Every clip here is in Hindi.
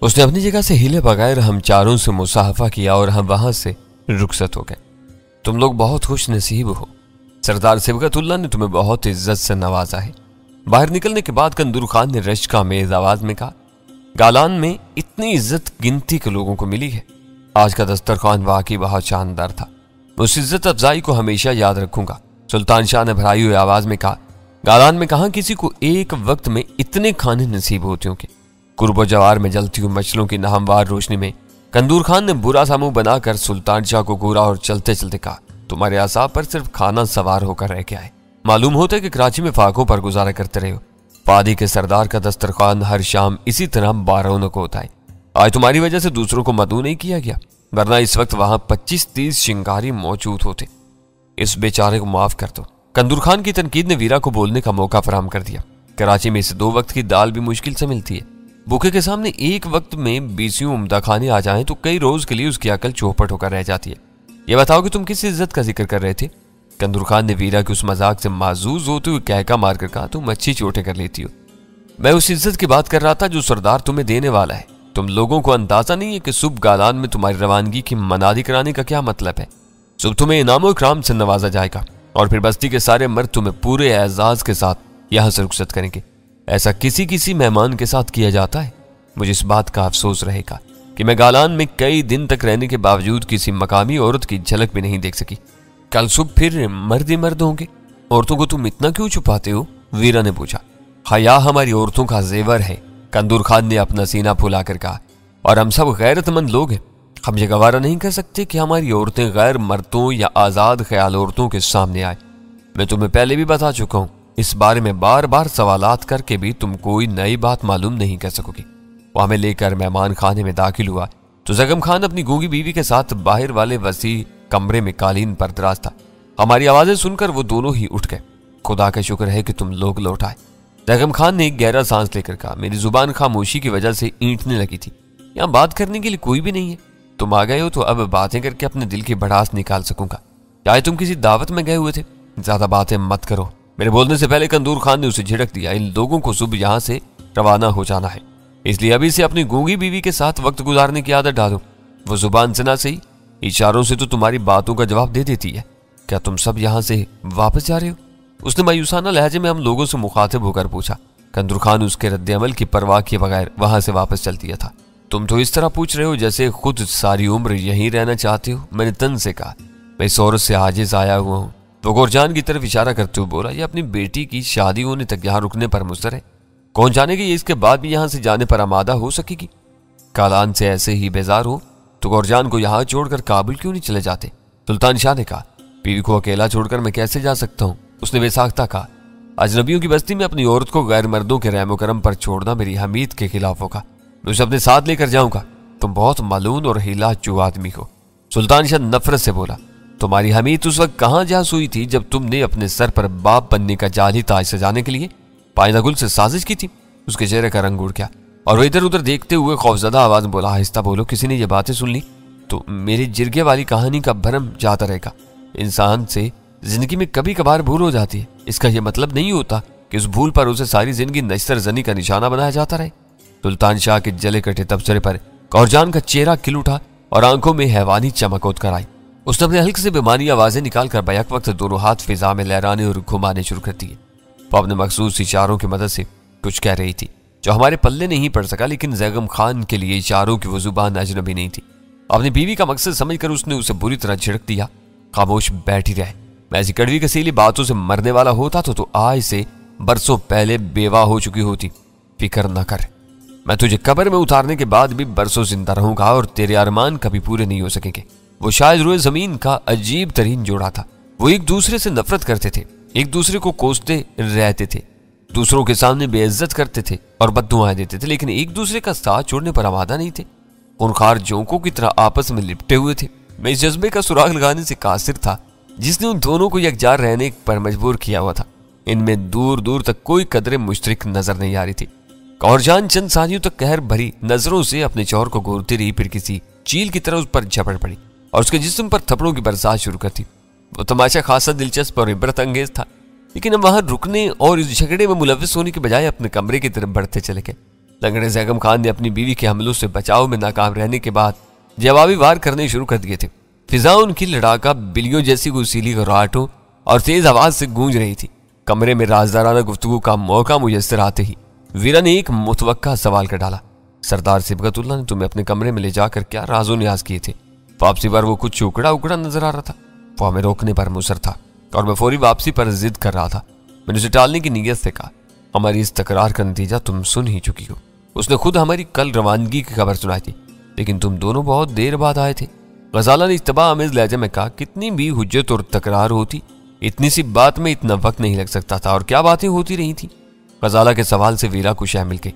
उसने अपनी जगह से हिले बगैर हम चारों से मुसाफा किया और हम वहां से रुखसत हो गए। तुम लोग बहुत खुश नसीब हो। सरदार सिबगतुल्लाह ने तुम्हें बहुत इज्जत से नवाजा है। बाहर निकलने के बाद कंदूर खान ने रश्क आमेज आवाज में कहा, गालान में इतनी इज्जत गिनती के लोगों को मिली है। आज का दस्तरखान वाकई बहुत शानदार था। उस इज्जत अफजाई को हमेशा याद रखूंगा। सुल्तान शाह ने भराई हुई आवाज में कहा, गालान में कहा किसी को एक वक्त में इतने खाने नसीब होते होंगे। कुर्बो जवार में जलती हुई मछलों की नाहमवार रोशनी में कंदूर खान ने बुरा सा मुंह बनाकर सुल्तान शाह को घूरा और चलते चलते कहा, तुम्हारे आसाब पर सिर्फ खाना सवार होकर रह गया है। मालूम होता है कि कराची में फाकों पर गुजारा करते रहे हो। पादी के सरदार का दस्तरखान हर शाम इसी तरह बारौनक होता है। आज तुम्हारी वजह से दूसरों को मदऊ नहीं किया गया, वरना इस वक्त वहां 25-30 शिंगारी मौजूद होते। इस बेचारे को माफ कर दो। कंदूर खान की तनकीद ने वीरा को बोलने का मौका फराहम कर दिया। कराची में इसे 2 वक्त की दाल भी मुश्किल से मिलती है। भूखे के सामने एक वक्त में 20 उम्दा खाने आ जाएं तो कई रोज के लिए उसकी अकल चौपट होकर रह जाती है। ये बताओ कि तुम किस इज्जत का जिक्र कर रहे थे? कंदूर खान ने वीरा के उस मजाक से माजूज होते हुए कहका मारकर कहा, तुम अच्छी चोटें कर लेती हो। मैं उस इज्जत की बात कर रहा था जो सरदार तुम्हें देने वाला है। तुम लोगों को अंदाजा नहीं है कि सुबह गालान में तुम्हारी रवानगी की मनादी कराने का क्या मतलब है। सुबह तुम्हें इनाम और इकराम से नवाजा जाएगा और फिर बस्ती के सारे मर्द तुम्हें पूरे एजाज के साथ यहां से रुखसत करेंगे। ऐसा किसी किसी मेहमान के साथ किया जाता है। मुझे इस बात का अफसोस रहेगा कि मैं गालान में कई दिन तक रहने के बावजूद किसी मकामी औरत की झलक भी नहीं देख सकी। कल सुबह फिर मर्द ही मर्द होंगे। औरतों को तुम इतना क्यों छुपाते हो? वीरा ने पूछा। हया हमारी औरतों का जेवर है, कंदूर खान ने अपना सीना फुलाकर कहा, और हम सब गैरतमंद लोग हैं। हम ये गवारा नहीं कर सकते कि हमारी औरतें गैर मर्दों या आजाद ख्याल औरतों के सामने आए। मैं तुम्हें पहले भी बता चुका हूं, इस बारे में बार बार सवालात करके भी तुम कोई नई बात मालूम नहीं कर सकोगी। वहां में लेकर मेहमान खाने में दाखिल हुआ तो जगम खान अपनी गूंगी बीवी के साथ बाहर वाले वसी कमरे में कालीन पर दराज था। हमारी आवाजें सुनकर वो दोनों ही उठ गए। खुदा का शुक्र है कि तुम लोग लौट आए। जगम खान ने एक गहरा सांस लेकर कहा, मेरी जुबान खामोशी की वजह से ईंटने लगी थी। यहाँ बात करने के लिए कोई भी नहीं है। तुम आ गए हो तो अब बातें करके अपने दिल की भड़ास निकाल सकूंगा। चाहे तुम किसी दावत में गए हुए थे। ज्यादा बातें मत करो। मेरे बोलने से पहले कंदूर खान ने उसे झिड़क दिया, इन लोगों को सुबह यहाँ से रवाना हो जाना है, इसलिए अभी से अपनी गूंगी बीवी के साथ वक्त गुजारने की आदत डालो। वो जुबान से ना सही, इशारों से तो तुम्हारी बातों का जवाब दे देती है। क्या तुम सब यहाँ से वापस जा रहे हो? उसने मायूसाना लहजे में हम लोगों से मुखातिब होकर पूछा। कंदूर खान उसके रद्द-ए-अमल की परवाह किए बगैर वहां से वापस चल दिया था। तुम तो इस तरह पूछ रहे हो जैसे खुद सारी उम्र यहीं रहना चाहते हो। मैंने तन से कहा, मैं इस औरत से आजिज आया हुआ हूँ। तो गोरजान की तरफ इशारा करते हुए बोला, ये अपनी बेटी की शादी होने तक यहाँ रुकने पर मुस्तर है। कौन जाने कि ये इसके बाद भी यहाँ से जाने पर आमादा हो सकेगी। कालान से ऐसे ही बेजार हो तो गोरजान को यहाँ छोड़कर काबुल क्यों नहीं चले जाते? सुल्तान शाह ने कहा, बीवी को अकेला छोड़कर मैं कैसे जा सकता हूँ? उसने बेसाख्ता कहा, अजनबियों की बस्ती में अपनी औरत को गैर मर्दों के रहमो करम पर छोड़ना मेरी हमीद के खिलाफ होगा। मैं उसे अपने साथ लेकर जाऊंगा। तुम बहुत मालून और हिलाचू आदमी हो। सुल्तान शाह नफरत से बोला, तुम्हारी हमीद उस वक्त कहाँ जासूस हुई थी जब तुमने अपने सर पर बाप बनने का जाली ताज सजाने के लिए पाइंदा गुल से साजिश की थी? उसके चेहरे का रंग उड़ गया और वो इधर उधर देखते हुए खौफजदा आवाज में बोला, आहिस्ता बोलो, किसी ने ये बातें सुन ली तो मेरी जिरगे वाली कहानी का भरम जाता रहेगा। इंसान से जिंदगी में कभी कभार भूल हो जाती है। इसका यह मतलब नहीं होता कि उस भूल पर उसे सारी जिंदगी नश्तर जनी का निशाना बनाया जाता रहे। सुल्तान शाह के जले कटे तबसरे पर कौरजान का चेहरा खिल उठा और आंखों में हैवानी चमक उतर आई। उसने अपने हल्के से बेमानी आवाजें निकालकर बैक वक्त दोनों हाथ फिजा में लहराने और घुमाने शुरू कर दिए। वो अपने मखसूस इशारों की मदद से कुछ कह रही थी जो हमारे पल्ले नहीं पड़ सका, लेकिन जैगम खान के लिए इशारों की वो जुबान अजनबी नहीं थी। अपनी बीवी का मकसद समझकर उसने उसे बुरी तरह झिड़क दिया, खामोश बैठी रहे। मैं ऐसी कड़वी कसीली बातों से मरने वाला होता तो आज से बरसों पहले बेवा हो चुकी होती। फिक्र न कर, मैं तुझे कब्र में उतारने के बाद भी बरसों जिंदा रहूंगा और तेरे अरमान कभी पूरे नहीं हो सकेंगे। वो शायद रोए जमीन का अजीब तरीन जोड़ा था। वो एक दूसरे से नफरत करते थे, एक दूसरे को कोसते रहते थे, दूसरों के सामने बेइज्जत करते थे और बद्दुआएं देते थे, लेकिन एक दूसरे का साथ छोड़ने पर आमादा नहीं थे। खूंखार जोंकों की तरह आपस में लिपटे हुए थे। मैं इस जज्बे का सुराग लगाने से कासिर था जिसने उन दोनों को यकजार रहने पर मजबूर किया हुआ था। इनमें दूर दूर तक कोई कदरे मुश्तरक नजर नहीं आ रही थी। कौरजान चंद सानियों तक कहर भरी नजरों से अपने चौर को घूरती रही, फिर किसी चील की तरह उस पर झपट पड़ी और उसके जिस्म पर थप्पड़ों की बरसात शुरू कर दी। वो तमाशा खासा दिलचस्प और इबरत अंगेज था, लेकिन हम वहां रुकने और इस झगड़े में मुलविस होने के बजाय अपने कमरे की तरफ बढ़ते चले गए। लंगड़े जैगम खान ने अपनी बीवी के हमलों से बचाव में नाकाम रहने के बाद जवाबी वार करने शुरू कर दिए थे। फिजा उनकी लड़ाका बिल्लियों जैसी गुस्सीली घराहटों और तेज आवाज से गूंज रही थी। कमरे में राजदाराना गुफ्तगू का मौका मुयस्सर आते ही वीरा ने एक मुतवक्का सवाल कर डाला। सरदार सिबगतुल्लाह ने तुम्हें अपने कमरे में ले जाकर क्या राजो न्याज किए थे? वापसी पर वो कुछ उकड़ा उकड़ा नजर आ रहा था। वो हमें रोकने पर मुसर था और मैं फौरी वापसी पर जिद कर रहा था। मैंने उसे टालने की नीयत से कहा, हमारी इस तकरार का नतीजा तुम सुन ही चुकी हो। उसने खुद हमारी कल रवानगी की खबर सुनाई थी, लेकिन तुम दोनों बहुत देर बाद आए थे। गजाला ने इस्तबा आमेज लहजे में कहा, कितनी भी हुज्जत और तकरार होती, इतनी सी बात में इतना वक्त नहीं लग सकता था। और क्या बातें होती रही थी? गजाला के सवाल से वीरा को शह मिल गई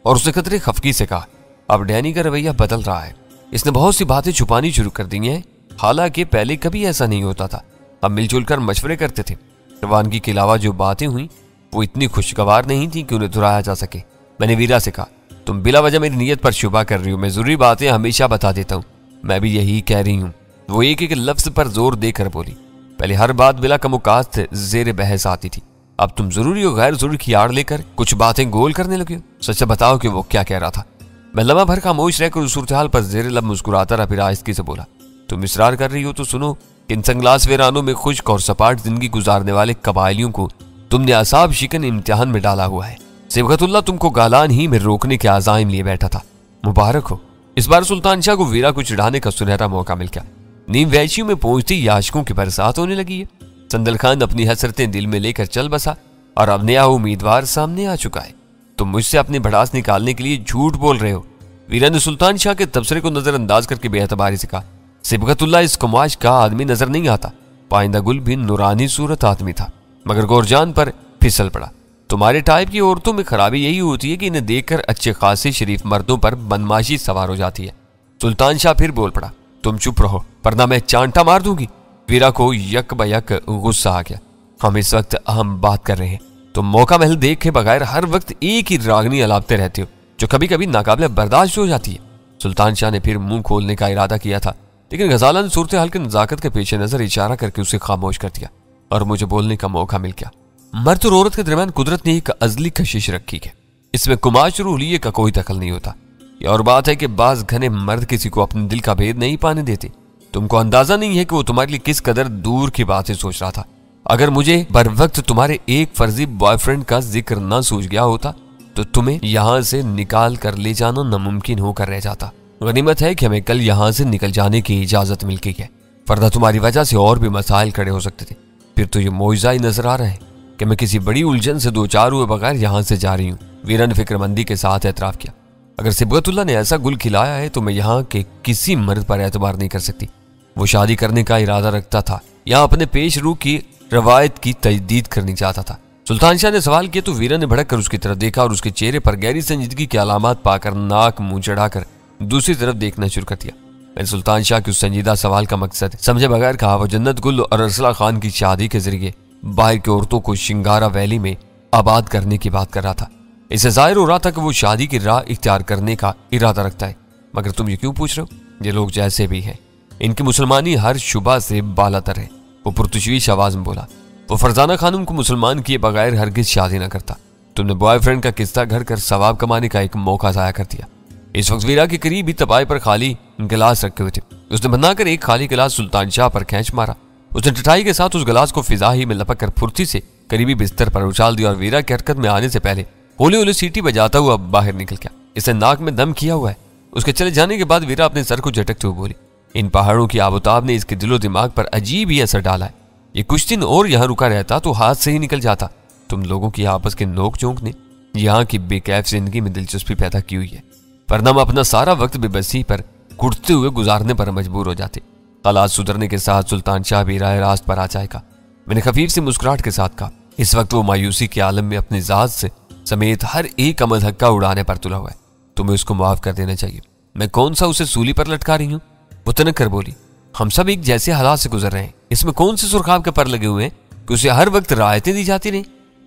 और उसने खतरे खफकी से कहा, अब डैनी का रवैया बदल रहा है। इसने बहुत सी बातें छुपानी शुरू कर दी हैं। हालांकि पहले कभी ऐसा नहीं होता था। हम मिलजुल कर मशवरे करते थे। रवानगी के अलावा जो बातें हुई वो इतनी खुशगवार नहीं थी कि उन्हें दोहराया जा सके। मैंने वीरा से कहा, तुम बिला वजह मेरी नीयत पर शुबा कर रही हो। मैं जरूरी बातें हमेशा बता देता हूँ। मैं भी यही कह रही हूँ। वो एक एक लफ्ज पर जोर देकर बोली। पहले हर बात बिला कमुकात जेर बहस आती थी, अब तुम जरूरी और गैर जरूरी की आड़ लेकर कुछ बातें गोल करने लगे हो। सच बताओ कि वो क्या कह रहा था। मैं लम्हा भर खामोश रहकर उस सूरत-ए-हाल पर जेर लब मुस्कुराता रहा। फिर आहिस्ती से बोला, तुम इसरार कर रही हो तो सुनो। इन संगलास वीरानों में खुश्क और सपाट जिंदगी गुजारने वाले कबायलियों को तुमने असाब शिकन इम्तिहान में डाला हुआ है। सिबगतुल्लाह तुमको गालान ही में रोकने के आज़ाइम लिए बैठा था। मुबारक हो। इस बार सुल्तान शाह को वीरा को चिढ़ाने का सुनहरा मौका मिल गया। नीम वैशियों में पहुंचती याशकों की बरसात होने लगी है। संदल खान अपनी हसरतें दिल में लेकर चल बसा और अब नया उम्मीदवार सामने आ चुका है। तुम मुझसे अपनी भड़ास निकालने के लिए झूठ बोल रहे हो। वीरा ने सुल्तान शाह के तबसरे को नजरअंदाज करके बेअतबारी से कहा, सिबगतुल्लाह इस कुमाश का आदमी नजर नहीं आता। पाइंदा गुल भी नूरानी सूरत आदमी था, मगर गोरजान पर फिसल पड़ा। तुम्हारे टाइप की औरतों में खराबी यही होती है कि इन्हें देखकर अच्छे खासे शरीफ मर्दों पर बदमाशी सवार हो जाती है। सुल्तान शाह फिर बोल पड़ा, तुम चुप रहो वरना मैं चांटा मार दूंगी। वीरा को यक बयक गुस्सा आ गया। हम इस वक्त अहम बात कर रहे हैं। तुम मौका महल देख के बगैर हर वक्त एक ही रागनी अलापते रहते हो, जो कभी कभी नाकाबिले बर्दाश्त हो जाती है। सुल्तान शाह ने फिर मुंह खोलने का इरादा किया था, लेकिन गजाला ने सूरत हाल की नजाकत के पेश नजर इशारा करके उसे खामोश कर दिया और मुझे बोलने का मौका मिल गया। मर्द और औरत के दरमियान कुदरत ने एक अजली कशिश रखी है। इसमें कुमाश रूलिये का कोई दखल नहीं होता। ये और बात है कि बाज घने मर्द किसी को अपने दिल का भेद नहीं पाने देते। तुमको अंदाजा नहीं है कि वो तुम्हारे लिए किस कदर दूर की बातें सोच रहा था। अगर मुझे बर वक्त तुम्हारे एक फर्जी बॉयफ्रेंड का जिक्र न सूझ गया होता तो तुम्हें यहाँ से निकाल कर ले जाना नामुमकिन होकर रह जाता। गनीमत है कि हमें कल यहाँ से निकल जाने की इजाजत मिल गई है, वरना तुम्हारी वजह से और भी मसाइल खड़े हो सकते थे। फिर तो ये मोइजा ही नजर आ रहा है कि मैं किसी बड़ी उलझन से दो चार हुए बगैर यहाँ से जा रही हूँ। वीरा ने फिक्रमंदी के साथ एतराफ किया, अगर सिबगतुल्लाह ने ऐसा गुल खिलाया है तो मैं यहाँ के किसी मर्द पर एतबार नहीं कर सकती। वो शादी करने का इरादा रखता था, यहाँ अपने पेश रू की रवायत की तजदीद करनी चाहता था। सुल्तान शाह ने सवाल किया तो वीरा ने भड़क कर उसकी तरफ देखा और उसके चेहरे पर गहरी संजीदगी के अलामात पाकर नाक मुंह चढ़ाकर दूसरी तरफ देखना शुरू कर दिया। मैंने सुल्तान शाह के उस संजीदा सवाल का मकसद समझे बगैर कहा, वो जन्नत गुल और अरसला खान की शादी के जरिए बाहर की औरतों को शिंगारा वैली में आबाद करने की बात कर रहा था। इसे जाहिर हो रहा था कि वो शादी की राह इख्तियार करने का इरादा रखता है। मगर तुम ये क्यों पूछ रहे हो? ये लोग जैसे भी हैं, इनकी मुसलमानी हर शुबा से बालातर है। वो पुरतशवीश आवाज में बोला, वो फरजाना खानम को मुसलमान किए बगैर हरगिज शादी न करता। तुमने बॉयफ्रेंड का किस्सा घर कर सवाब कमाने का एक मौका जाया कर दिया। इस वक्त वीरा के करीब ही तपाई पर खाली गिलास रखे हुए थे। उसने बनाकर एक खाली गिलास सुल्तान शाह पर खींच मारा। उसने टटाई के साथ उस गिलास को फिजा ही में लपक कर फुर्ती से करीबी बिस्तर पर उछाल दिया और वीरा की हरकत में आने से पहले होली होली सीटी बजाता हुआ बाहर निकल गया। इसे नाक में दम किया हुआ है। उसके चले जाने के बाद वीरा अपने सर को झटकते हुए बोली, इन पहाड़ों की आबोताब ने इसके दिलो दिमाग पर अजीब ही असर डाला है। ये कुछ दिन और यहाँ रुका रहता तो हाथ से ही निकल जाता। तुम लोगों की आपस के नोक झोंक ने यहाँ की बेकैफ जिंदगी में दिलचस्पी पैदा की हुई है, वरना हम अपना सारा वक्त बेबसी पर कुटते हुए गुजारने पर मजबूर हो जाते। हालात सुधरने के साथ सुल्तान शाह भी राह रास्त पर आ जाएगा। मैंने खफीफ से मुस्कुराहट के साथ कहा। इस वक्त वो मायूसी के आलम में अपनी जात से समेत हर एक अमल हक्का उड़ाने पर तुला हुआ है। तुम्हें उसको माफ कर देना चाहिए। मैं कौन सा उसे सूली पर लटका रही हूँ? वो तनक कर बोली, हम सब एक जैसे हालात से गुजर रहे हैं। इसमें कौन से सुरखाब के पर लगे हुए हैं कि उसे हर वक्त रायतें दी जाती नहीं?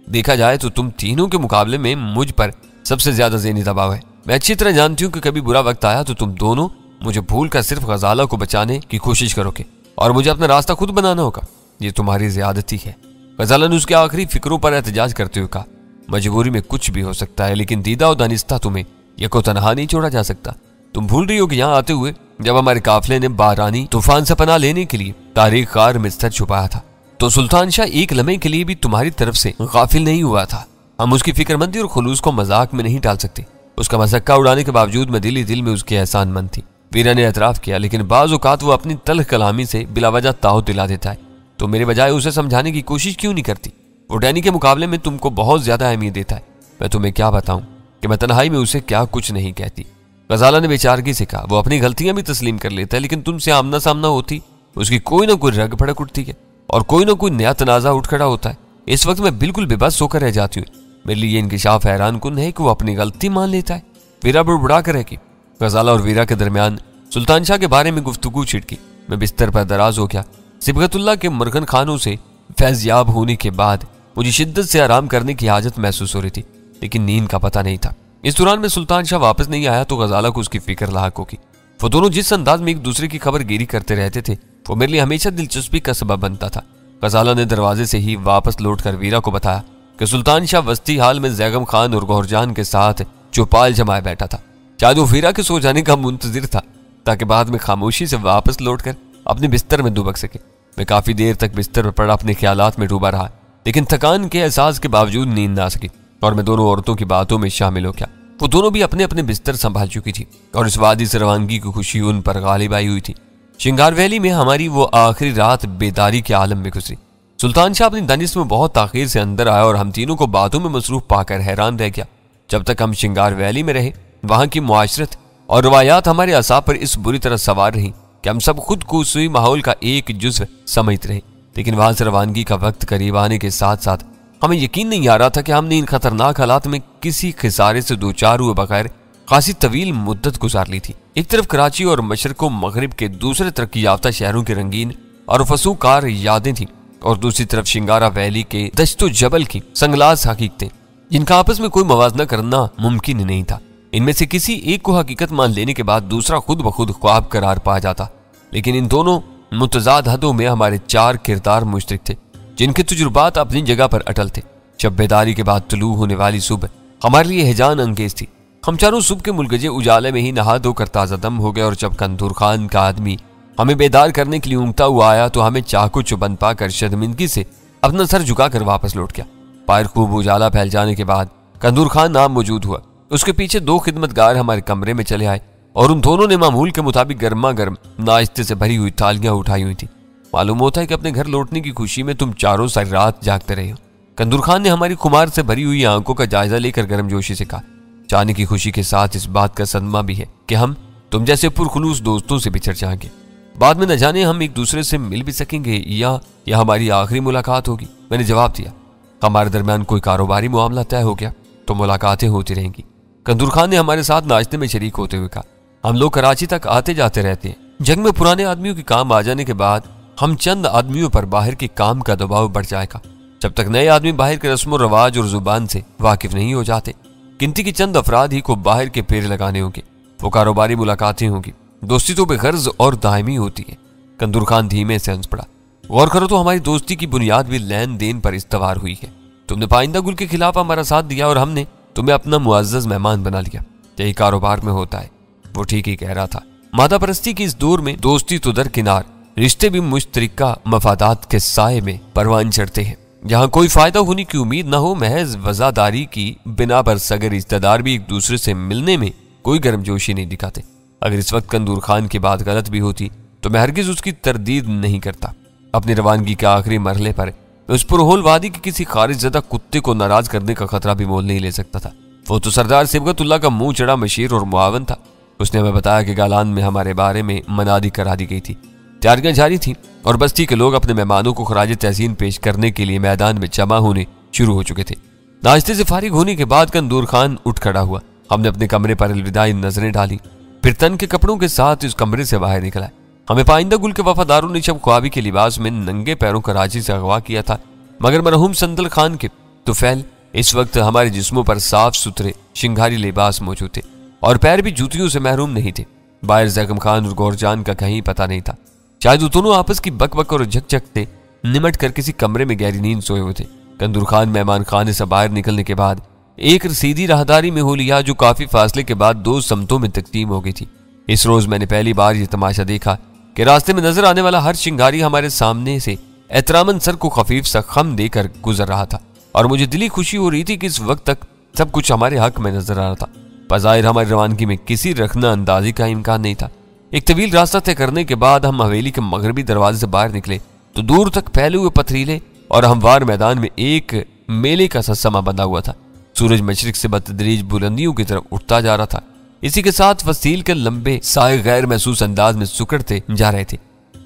देखा जाए तो तुम तीनों के मुकाबले में मुझ पर सबसे ज्यादा ज़हनी दबाव है। मैं अच्छी तरह जानती हूँ कि कभी बुरा वक्त आया तो तुम दोनों मुझे भूल कर सिर्फ गजाला को बचाने की कोशिश करोगे और मुझे अपना रास्ता खुद बनाना होगा। ये तुम्हारी ज़्यादती है। गजाला ने उसके आखिरी फिक्रों पर एहतजाज करते हुए कहा, मजबूरी में कुछ भी हो सकता है, लेकिन दीदा और दानिस्ता तुम्हें ये को तनहा नहीं छोड़ा जा सकता। तुम भूल रही हो कि यहाँ आते हुए जब हमारे काफिले ने बारानी तूफान से पनाह लेने के लिए तारीख कार में सर छुपाया था, तो सुल्तान शाह एक लम्हे के लिए भी तुम्हारी तरफ से गाफिल नहीं हुआ था। हम उसकी फिक्रमंदी और खुलूस को मजाक में नहीं टाल सकते। उसका मजाक उड़ाने के बावजूद मैं दिल ही दिल में उसके एहसानमंद थी। वीरा ने एतराफ किया, लेकिन बाज़ औक़ात वो अपनी तल्ख कलामी से बिलावजह ताव दिला देता है। तो मेरे बजाय उसे समझाने की कोशिश क्यों नहीं करती? वो डैनी के मुकाबले में तुमको बहुत ज्यादा अहमियत देता है। मैं तुम्हें क्या बताऊं कि मैं तन्हाई में उसे क्या कुछ नहीं कहती। गजाला ने बेचारगी से कहा, वो अपनी गलतियां भी तस्लीम कर लेता है, लेकिन तुमसे आमना सामना होती उसकी कोई ना कोई रग भड़क उठती है और कोई ना कोई नया तनाजा उठ खड़ा होता है। इस वक्त मैं बिल्कुल बेबस होकर रह जाती हूँ। मेरे लिए इंकिशाफ हैरान कुन है कि वो अपनी गलती मान लेता है। वीरा बुड़बुड़ा कर रह गजाला और वीरा के दरमियान सुल्तान शाह के बारे में गुफ्तगू छिड़की। मैं बिस्तर पर दराज हो गया। सिबगतुल्लाह के मरगन खानों से फैज़याब होने के बाद मुझे शिद्दत से आराम करने की हाजत महसूस हो रही थी, लेकिन नींद का पता नहीं था। इस दौरान में सुल्तान शाह वापस नहीं आया तो गजाला को उसकी फिक्र लाक होगी। वो दोनों जिस अंदाज में एक दूसरे की खबर गिरी करते रहते थे वो मेरे लिए हमेशा दिलचस्पी का सबब बनता था। गजाला ने दरवाजे से ही वापस लौटकर वीरा को बताया कि सुल्तान शाह वस्ती हाल में जैगम खान और गौरजान के साथ चौपाल जमाए बैठा था। शायद वो वीरा के सो जाने का मुंतजिर था ताकि बाद में खामोशी से वापस लौटकर अपने बिस्तर में दुबक सके। मैं काफी देर तक बिस्तर पर पड़ा अपने ख्यालात में डूबा रहा, लेकिन थकान के एहसास के बावजूद नींद ना सकी और मैं दोनों औरतों की बातों में शामिल हो गया। वो दोनों भी अपने अपने बिस्तर संभाल चुकी थी और इस वादी से रवानगी की खुशी उन पर गालिब आई हुई थी। श्रृंगार वैली में हमारी वो आखिरी रात बेदारी के आलम में गुजरी। सुल्तान शाह अपनी दानिश में बहुत ताखीर से अंदर आया और हम तीनों को बातों में मसरूफ पाकर हैरान रह गया। जब तक हम श्रृंगार वैली में रहे वहां की मुआशरत और रवायात हमारे असाब पर इस बुरी तरह सवार रही कि हम सब खुद को उसी माहौल का एक जुज़्व समझते रहे। लेकिन वहां से रवानगी का वक्त करीब आने के साथ साथ हमें यकीन नहीं आ रहा था कि हमने इन खतरनाक हालात में किसी खिसारे से दो चार हुए बगैर खासी तवील मुद्दत गुजार ली थी। एक तरफ कराची और मशरक मगरिब के दूसरे तरक्की याफ्ता शहरों की रंगीन और फसूकार यादें थी और दूसरी तरफ शिंगारा वैली के दश्तो जबल की संगलास हकीकतें, जिनका आपस में कोई मवाजना करना मुमकिन नहीं था। इनमें से किसी एक को हकीकत मान लेने के बाद दूसरा खुद ब खुद ख्वाब करार पा जाता, लेकिन इन दोनों मुतजाद हदों में हमारे चार किरदार मुश्तरक थे जिनके तजुर्बात अपनी जगह पर अटल थे। जब बेदारी के बाद तुलू होने वाली सुबह हमारे लिए हैजान अंगेज थी। हम चारों सुबह के मुलगजे उजाले में ही नहा धोकर ताज़ा दम हो गए और जब कंदूर खान का आदमी हमें बेदार करने के लिए ऊँगता हुआ आया तो हमें चाकू चुबंद पाकर शर्मिंदगी से अपना सर झुकाकर वापस लौट गया। बाहर खूब उजाला फैल जाने के बाद कंदूर खान नाम मौजूद हुआ। उसके पीछे दो खिदमतगार हमारे कमरे में चले आए और उन दोनों ने मामूल के मुताबिक गर्मा गर्म नाश्ते से भरी हुई थालियां उठाई हुई थी। मालूम होता है कि अपने घर लौटने की खुशी में तुम चारों सारी रात जागते रहे हो। कंदूर खान ने हमारी खुमार से भरी हुई आंखों का जायजा लेकर गर्मजोशी से कहा, जाने की खुशी के साथ इस बात का सदमा भी है कि हम तुम जैसे पुरखुलूस दोस्तों से बिछड़ जाएंगे। बाद में न जाने हम एक दूसरे से मिल भी सकेंगे या हमारी आखिरी मुलाकात होगी। मैंने जवाब दिया, हमारे दरमियान कोई कारोबारी मामला तय हो गया तो मुलाकातें होती रहेंगी। कंदूर खान ने हमारे साथ नाश्ते में शरीक होते हुए कहा, हम लोग कराची तक आते जाते रहते हैं। जंग में पुराने आदमियों के काम आ जाने के बाद हम चंद आदमियों पर बाहर के काम का दबाव बढ़ जाएगा। जब तक नए आदमी बाहर के रस्म रवाज और जुबान से वाकिफ नहीं हो जाते, गिनती के चंद अफराद ही को बाहर के पेड़ लगाने होंगे। वो कारोबारी मुलाकातें होंगी, दोस्ती तो बेगर्ज और दायमी होती है। कंदूर खान धीमे से हंस पड़ा, गौर करो तो हमारी दोस्ती की बुनियाद भी लेन देन पर इस्तवार हुई है। तुमने पाइंदा गुल के खिलाफ हमारा साथ दिया और हमने तुम्हें अपना मुअज़्ज़ज़ मेहमान बना लिया। यही कारोबार में होता है। वो ठीक ही कह रहा था। मादा परस्ती की इस दौर में दोस्ती तो दरकिनार, रिश्ते भी मुश्तरका मफादात के साए में परवान चढ़ते हैं। जहाँ कोई फायदा होने की उम्मीद न हो, महज वजादारी की बिना पर सगर रिश्तेदार भी एक दूसरे से मिलने में कोई गर्मजोशी नहीं दिखाते। अगर इस वक्त कंदूर खान की बात गलत भी होती तो मैं हरगिज उसकी तरदीद नहीं करता। अपनी रवानगी के आखिरी मरहले पर उस पुरहोल वादी के किसी खारिजदा कुत्ते को नाराज करने का खतरा भी मोल नहीं ले सकता था। वो तो सरदार सिबगतुल्लाह का मुंह चढ़ा मशीर और मुआवन था। उसने हमें बताया कि गालान में हमारे बारे में मनादी करा दी गई थी, तैयारियां जारी थी और बस्ती के लोग अपने मेहमानों को खराज तहसीन पेश करने के लिए मैदान में जमा होने शुरू हो चुके थे। नाश्ते से फारिग होने के बाद कंदूर खान उठ खड़ा हुआ। हमने अपने कमरे पर अलविदाई नजरें डाली, फिर तन के कपड़ों के साथ इस कमरे से बाहर निकला। हमें पाइंदा गुल के वफादारों ने शब ख्वाबी के लिबास में नंगे पैरों कराची से अगवा किया था, मगर मरहूम संदल खान के तुफैल इस वक्त हमारे जिस्मों पर साफ सुथरे शिंगारी लिबास मौजूद थे और पैर भी जूतियों से महरूम नहीं थे। बाहर जैगम खान और गौरजान का कहीं पता नहीं था। शायद वो दोनों आपस की बक और झकझक से निमट कर किसी कमरे में गहरी नींद सोए हुए थे। कंदूर खान मेहमान खाने से बाहर निकलने के बाद एक सीधी राहदारी में हो लिया जो काफी फासले के बाद दो समतों में तकसीम हो गई थी। इस रोज मैंने पहली बार ये तमाशा देखा कि रास्ते में नजर आने वाला हर शिंगारी हमारे सामने से एहतरामन सर को खफीफ सा खम देकर गुजर रहा था और मुझे दिली खुशी हो रही थी कि इस वक्त तक सब कुछ हमारे हक में नजर आ रहा था। बज़ाहिर हमारी रवानगी में किसी रखना अंदाजी का इम्कान नहीं था। एक तवील रास्ता तय करने के बाद हम हवेली के मगरबी दरवाजे से बाहर निकले तो दूर तक फैले हुए पथरीले और हमवार मैदान में एक मेले का सा समा बंधा हुआ था। सूरज मशरिक से बतदरीज बुलंदियों की तरफ उठता जा रहा था। इसी के साथ फसील के लंबे साए गैर महसूस अंदाज में सुकड़ते जा रहे थे।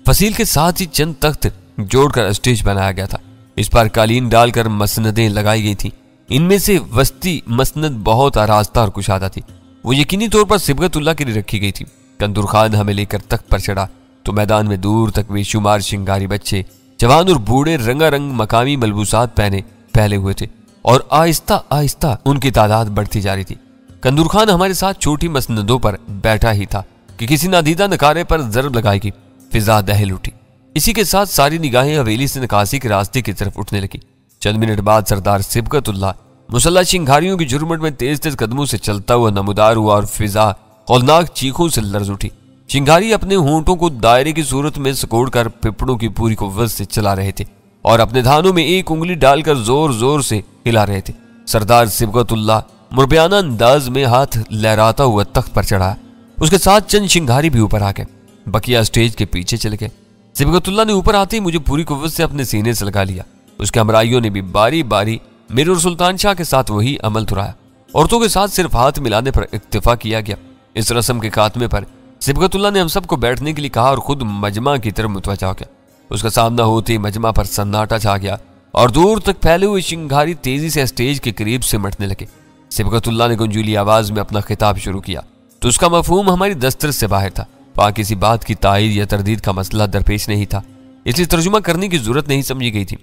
फसील के साथ ही चंद तख्त जोड़कर स्टेज बनाया गया था। इस पर कालीन डालकर मसनदें लगाई गई थी। इनमें से वस्ती मसनद बहुत आरास्ता और कुशादा थी। वो यकीनी तौर पर सिबगतुल्लाह के लिए रखी गई थी। कंदूर खान हमें लेकर तख्त पर चढ़ा तो मैदान में दूर तक बेशुमार शिंगारी बच्चे, जवान और बूढ़े रंगारंग मकामी मलबूसात पहने फैले हुए थे और आहिस्ता आहिस्ता उनकी तादाद बढ़ती जा रही थी। कंदूर खान हमारे साथ छोटी मसनदों पर बैठा ही था कि किसी नादीदा नकारे पर जरब लगाएगी। फिजा दहल उठी। इसी के साथ सारी निगाहें हवेली से निकासी के रास्ते की तरफ उठने लगी। चंद मिनट बाद सरदार सिबगतुल्लाह मुसल्ला शिंगारियों की जुर्मट में तेज तेज कदमों से चलता हुआ नमूदार हुआ और फिजा खौलनाक चीखों से लर्ज उठी। चिंगारी अपने होंठों को दायरे की सूरत में सिकोड़कर पिपड़ों की पूरी कुव्वत से चला रहे थे और अपने धानों में एक उंगली डालकर जोर जोर से हिला रहे थे। सरदार सिबगतुल्लाह मुरबियाना अंदाज में हाथ लहराता हुआ तख्त पर चढ़ा। उसके साथ चंद शिंगारी भी ऊपर आ गए। बकिया स्टेज के पीछे चले गए। सिबगतुल्लाह ने ऊपर आते ही मुझे पूरी कुव्वत से अपने सीने से लगा लिया। उसके हमराइयों ने भी बारी बारी मेरे और सुल्तान शाह के साथ वही अमल तुराया। औरतों के साथ सिर्फ हाथ मिलाने पर इक्तिफा किया गया। इस रस्म के खात्मे पर सिबगतुल्लाह ने हम सबको बैठने के लिए कहा और खुद मजमा की तरफ मुतवज्जा हो गया। उसका सामना होते ही मजमा पर सन्नाटा छा गया और दूर तक फैले हुए शिंगारी तेजी से स्टेज के करीब सिमटने लगे। सिबगतुल्लाह ने गुंजीली आवाज में अपना खिताब शुरू किया तो उसका मफहूम हमारी दस्तरस से बाहर था। वहां किसी बात की तायीद या तरदीद का मसला दरपेश नहीं था, इसलिए तर्जुमा करने की जरूरत नहीं समझी गई थी।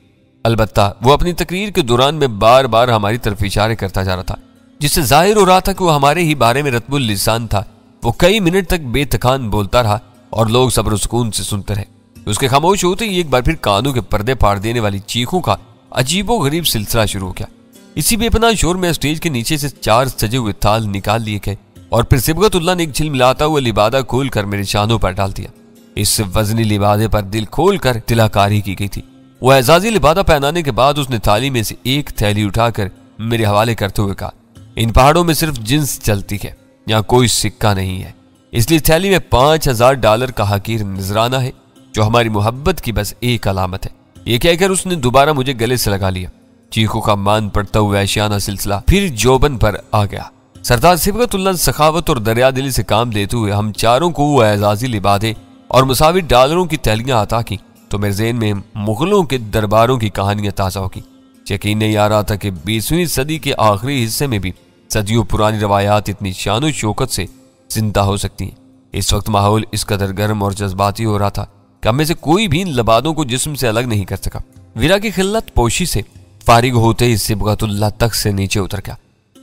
अलबत्ता वो अपनी तकरीर के दौरान में बार बार हमारी तरफ इशारे करता जा रहा था, जिससे जाहिर हो रहा था कि वो हमारे ही बारे में रत्बुल लिसान था। वो कई मिनट तक बेतकान बोलता रहा और लोग सब्र सुकून से सुनते रहे। उसके खामोश होते ही एक बार फिर कानों के पर्दे फाड़ देने वाली चीखों का अजीबो गरीब सिलसिला शुरू हो गया। इसी बेपनाह शोर में स्टेज के नीचे से 4 सजे हुए थाल निकाल लिए गए और फिर सिबगतुल्लाह ने एक झिलमिलाता हुआ लिबादा खोल कर मेरे शानों पर डाल दिया। इस वजनी लिबादे पर दिल खोल कर तिलाकारी की गई थी। वो एजाजी लिबादा पहनाने के बाद उसने थाली में से एक थैली उठाकर मेरे हवाले करते हुए कहा, इन पहाड़ों में सिर्फ जिन्स चलती है, यहाँ कोई सिक्का नहीं है, इसलिए थैली में $5000 का हकीर नजराना है जो हमारी मोहब्बत की बस एक अलामत है। ये कहकर उसने दोबारा मुझे गले से लगा लिया। चीखों का मान पड़ता हुआ ऐशियाना सिलसिला फिर जोबन पर आ गया। सरदार सिबगतुल्लाह सखावत और दरियादिली से काम लेते हुए हम चारों को वो एजाजी लिबादे और मुसावी डॉलरों की थैलियां अता की तो मेरे ज़हन में मुगलों के दरबारों की कहानियां ताज़ा होगी। यकीन नहीं आ रहा था कि 20वीं सदी के आखिरी हिस्से में भी सदियों पुरानी रवायात इतनी शान शौकत से जिंदा हो सकती हैं। इस वक्त माहौल इस कदर गर्म और जज्बाती हो रहा था कि हमें से कोई भी इन लबादों को जिस्म से अलग नहीं कर सका। विरा की खिल्लत पोशी से फारिग होते ही सिबगतुल्लाह तख्त से नीचे उतर गया।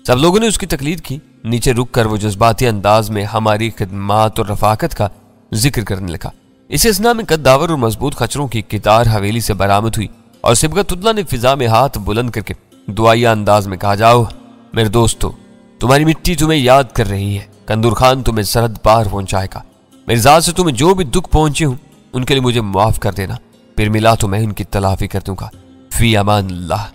सब लोगों ने उसकी तकलीद की। नीचे रुक कर वो जज्बाती अंदाज में हमारी खिदमात और रफाकत का जिक्र करने लगा। इस असना में कद्दावर और मजबूत खच्चरों की कितार हवेली से बरामद हुई और सिबगतुल्लाह ने फिजा में हाथ बुलंद करके दुआया अंदाज में कहा, जाओ मेरे दोस्तों, तुम्हारी मिट्टी तुम्हें याद कर रही है। कंदूर खान तुम्हें सरहद पार पहुंचाएगा। मेरी जात से तुम्हें जो भी दुख पहुंचे हूं उनके लिए मुझे माफ कर देना, फिर मिला तो मैं उनकी तलाफी कर दूंगा। फी अमान अल्लाह।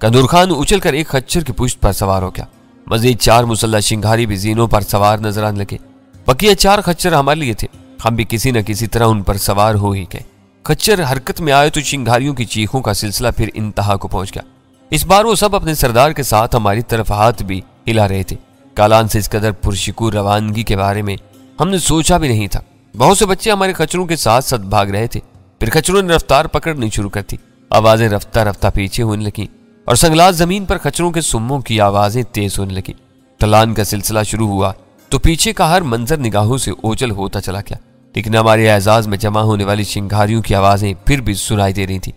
कंदूर खान उछल कर एक खच्चर की पुश्त पर सवार हो गया। मजीद 4 मुसल्ला शिंगारी भी जीनों पर सवार नजर आने लगे। बकिया 4 खच्चर हमारे लिए थे। हम भी किसी न किसी तरह उन पर सवार हो ही गए। खच्चर हरकत में आए तो शिंगारियों की चीखों का सिलसिला फिर इंतहा को पहुंच गया। इस बार वो सब अपने सरदार के साथ हमारी तरफ हाथ भी हिला रहे थे। कालान से इस कदर पुरशिकूर रवानगी के बारे में हमने सोचा भी नहीं था। बहुत से बच्चे हमारे खच्चरों के साथ साथ भाग रहे थे। फिर खच्चरों ने रफ्तार पकड़नी शुरू कर दी। आवाजें रफ्ता रफ्ता पीछे होने लगी और संगलास जमीन पर खच्चरों के सुम्मों की आवाजें तेज होने लगी। ढलान का सिलसिला शुरू हुआ तो पीछे का हर मंजर निगाहों से ओझल होता चला गया, लेकिन हमारे एजाज में जमा होने वाली शिंगारियों की आवाजें फिर भी सुनाई दे रही थी।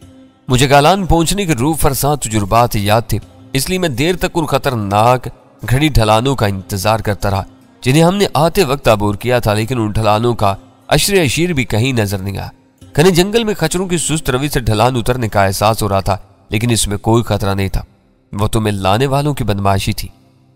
मुझे गालान पहुंचने के रूह फरसा तजुर्बात याद थे, इसलिए मैं देर तक उन खतरनाक घड़ी ढलानों का इंतजार करता रहा जिन्हें हमने आते वक्त अबूर किया था। लेकिन उन ढलानों का अशर अशीर भी कहीं नजर नहीं आया। घने जंगल में खच्चरों की सुस्त रवि से ढलान उतरने का एहसास हो रहा था, लेकिन इसमें कोई खतरा नहीं था। वो तुम्हें लाने वालों की बदमाशी थी।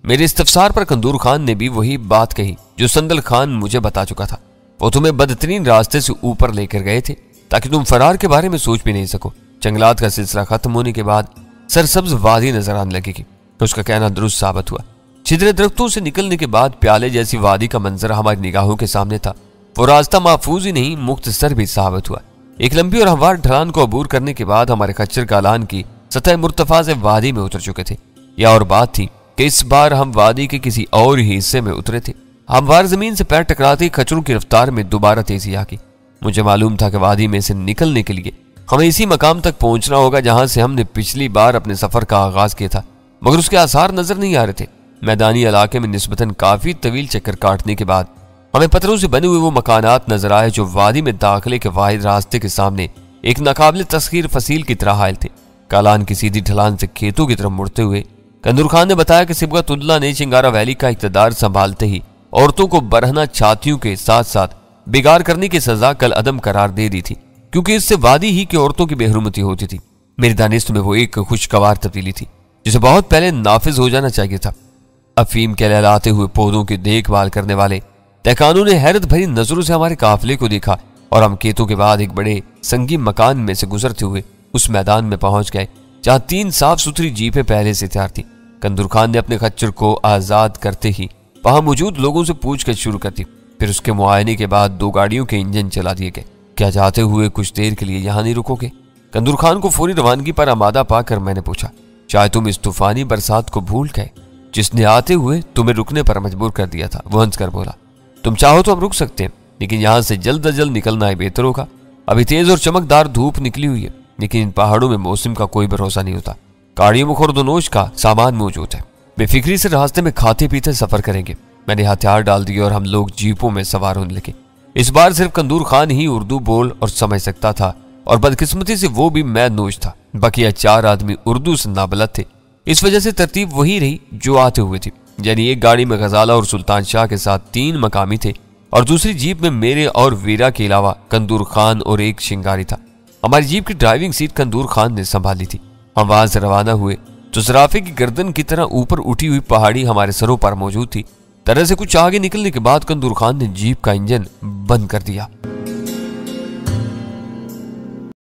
मेरे इस्तफसार पर कंदूर खान ने भी वही बात कही जो संदल खान मुझे बता चुका था। वो तुम्हें बदतरीन रास्ते से ऊपर लेकर गए थे ताकि तुम फरार के बारे में सोच भी नहीं सको। जंगलात का सिलसिला खत्म होने के बाद सरसब्ज वादी नजर आने लगेगी। उसका कहना दुरुस्त साबित हुआ। छिद्रे दरख्तों से निकलने के बाद प्याले जैसी वादी का मंजर हमारी निगाहों के सामने था। वो रास्ता महफूज ही नहीं मुख्तसर भी साबित हुआ। एक लंबी और हमवार ढलान को अबूर करने के बाद हमारे खच्चर कालान की सतह मुर्तफा से वादी में उतर चुके थे। यह और बात थी कि इस बार हम वादी के किसी और ही हिस्से में उतरे थे। हमवार जमीन से पैर टकराते ही खच्चरों की रफ्तार में दोबारा तेजी आ गई। मुझे मालूम था कि वादी में से निकलने के लिए हमें इसी मकाम तक पहुंचना होगा जहां से हमने पिछली बार अपने सफर का आगाज किया था, मगर उसके आसार नजर नहीं आ रहे थे। मैदानी इलाके में निस्बतन काफी तवील चक्कर काटने के बाद हमें पत्थरों से बने हुए वो मकानात नजर आए जो वादी में दाखिले के वाहिद रास्ते के सामने एक नाकाबिल तस्खीर फसील की तरह हायल थे। कालान की सीधी ढलान से खेतों की तरफ मुड़ते हुए कंदूर खान ने बताया कि सिबगतुल्लाह ने चिंगारा वैली का इक़्तिदार संभालते ही औरतों को बरहना छातियों के साथ साथ बिगाड़ करने की सजा कल अदम करार दे दी थी, क्योंकि इससे वादी ही की औरतों की बेहरुमती होती थी। मेरी दानिश्त में वो एक खुशगवार तब्दीली थी जिसे बहुत पहले नाफिज हो जाना चाहिए था। अफीम के लहलाते हुए पौधों की देखभाल करने वाले तहखानों ने हैरत भरी नजरों से हमारे काफिले को देखा और हम खेतों के बाद एक बड़े संगी मकान में से गुजरते हुए उस मैदान में पहुंच गए जहां 3 साफ सुथरी जीपें पहले से तैयार थी। कंदूर खान ने अपने खच्चर को आजाद करते ही वहां मौजूद लोगों से पूछकर शुरू कर दी। फिर उसके मुआयने के बाद 2 गाड़ियों के इंजन चला दिए गए। क्या जाते हुए कुछ देर के लिए यहाँ नहीं रुकोगे? कंदूर खान को फौरी रवानगी पर आमादा पाकर मैंने पूछा। चाहे तुम इस तूफानी बरसात को भूल गए जिसने आते हुए तुम्हें रुकने पर मजबूर कर दिया था? वो हंसकर बोला, तुम चाहो तो हम रुक सकते हैं, लेकिन यहाँ से जल्द अज जल्द निकलना ही बेहतर होगा। अभी तेज और चमकदार धूप निकली हुई है, लेकिन इन पहाड़ों में मौसम का कोई भरोसा नहीं होता। गाड़ियों में खुर्दनोश का सामान मौजूद है। बेफिक्री से रास्ते में खाते पीते सफर करेंगे। मैंने हथियार डाल दिए और हम लोग जीपों में सवार होने लगे। इस बार सिर्फ कंदूर खान ही उर्दू बोल और समझ सकता था और बदकिस्मती से वो भी मैं नोश था। बकिया 4 आदमी उर्दू से नाबलद थे। इस वजह से तरतीब वही रही जो आते हुए थी, यानी एक गाड़ी में गजाला और सुल्तान शाह के साथ 3 मकामी थे और दूसरी जीप में मेरे और वीरा के अलावा कंदूर खान और एक शिंगारी था। हमारी जीप की ड्राइविंग सीट कंदूर खान ने संभाली थी। हम वहां से रवाना हुए तो जराफे की गर्दन की तरह ऊपर उठी हुई पहाड़ी हमारे सरों पर मौजूद थी। तरह से कुछ आगे निकलने के बाद कंदूर खान ने जीप का इंजन बंद कर दिया।